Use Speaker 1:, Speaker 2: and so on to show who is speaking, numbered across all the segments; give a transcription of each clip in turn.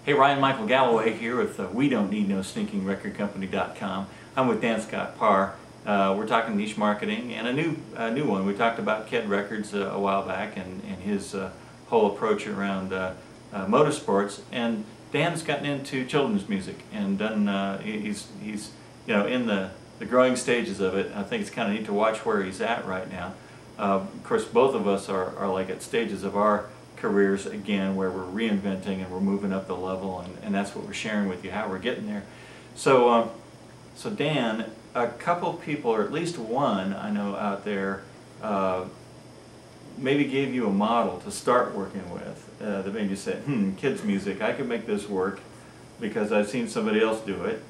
Speaker 1: Hey, Ryan Michael Galloway here with We Don't Need No Stinking Record Company.com. I'm with Dan Scott Parr. We're talking niche marketing and a new one. We talked about Ked Records a while back and his whole approach around motorsports. And Dan's gotten into children's music and done. He's in the growing stages of it. I think it's kind of neat to watch where he's at right now. Of course, both of us are like at stages of our careers again where we're reinventing and we're moving up the level, and that's what we're sharing with you, how we're getting there. So Dan, a couple people, or at least one I know out there, maybe gave you a model to start working with that made you say, kids music, I could make this work because I've seen somebody else do it.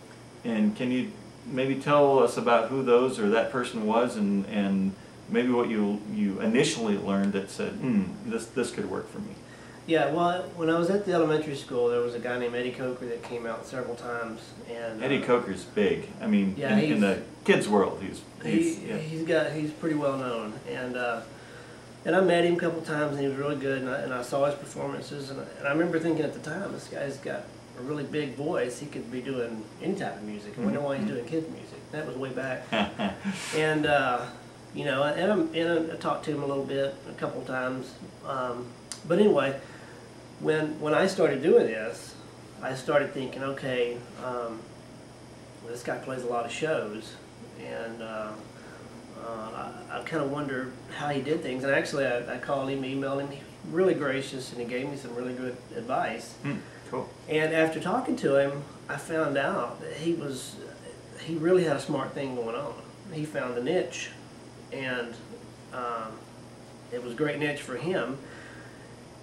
Speaker 1: And can you maybe tell us about who those or that person was, and maybe what you initially learned that said, this could work for me?
Speaker 2: Yeah, well, when I was at the elementary school, there was a guy named Eddie Coker that came out several times, and
Speaker 1: Eddie Coker's big. I mean,
Speaker 2: yeah,
Speaker 1: in the kids' world, he's
Speaker 2: pretty well known, and I met him a couple times, and he was really good, and I saw his performances, and I remember thinking at the time, this guy's got a really big voice. He could be doing any type of music. I wonder why he's doing kids music. That was way back, and. And I talked to him a little bit, a couple times. But anyway, when I started doing this, I started thinking, okay, this guy plays a lot of shows, and I kind of wonder how he did things. And actually, I called him, emailed him. He was really gracious, and he gave me some really good advice.
Speaker 1: Cool.
Speaker 2: And after talking to him, I found out that he really had a smart thing going on. He found a niche. And it was a great niche for him,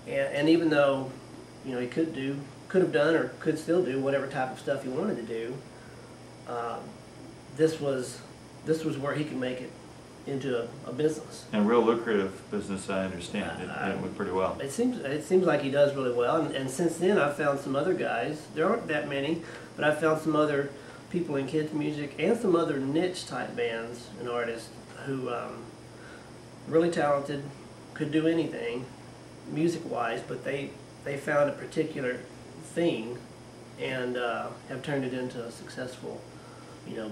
Speaker 2: and even though he could have done or could still do whatever type of stuff he wanted to do, this was where he could make it into a business.
Speaker 1: And a real lucrative business, I understand. It went pretty well.
Speaker 2: It seems like he does really well, and since then I've found some other guys. There aren't that many, but I've found some other people in kids music and some other niche type bands and artists who really talented, could do anything music-wise, but they found a particular thing and have turned it into a successful,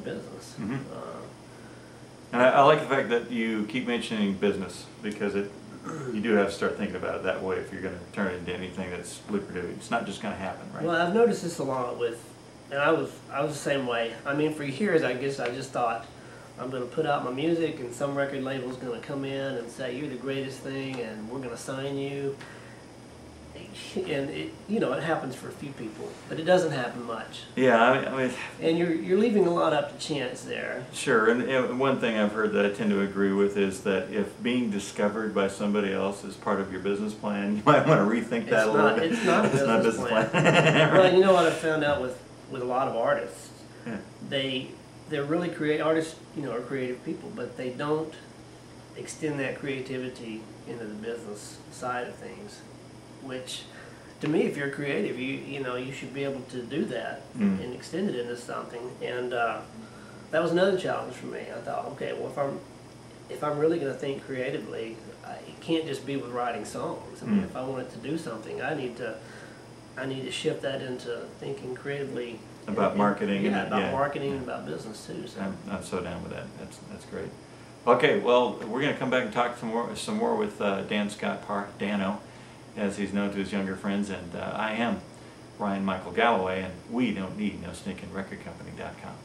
Speaker 2: business.
Speaker 1: And I like the fact that you keep mentioning business, because you do have to start thinking about it that way if you're going to turn it into anything that's lucrative. It's not just going to happen, right?
Speaker 2: Well, I've noticed this a lot and I was the same way. I mean, for years, I guess I just thought, I'm going to put out my music, and some record label is going to come in and say, you're the greatest thing, and we're going to sign you. And it happens for a few people, but it doesn't happen much.
Speaker 1: Yeah, I mean,
Speaker 2: and you're leaving a lot up to chance there.
Speaker 1: Sure, and one thing I've heard that I tend to agree with is that if being discovered by somebody else is part of your business plan, you might want to rethink that a little bit.
Speaker 2: It's not a business plan. Well, you know what I've found out with a lot of artists, they're really artists, are creative people, but they don't extend that creativity into the business side of things, which, to me, if you're creative, you should be able to do that and extend it into something. And that was another challenge for me. I thought, okay, well, if I'm really going to think creatively, it can't just be with writing songs. I mean, if I wanted to do something, I need to shift that into thinking creatively.
Speaker 1: About marketing.
Speaker 2: Marketing and about business too. So.
Speaker 1: I'm so down with that. That's great. Okay, well, we're going to come back and talk some more with Dan Scott Parr, Dano, as he's known to his younger friends, and I am Ryan Michael Galloway, and we don't need no stinking record company.com.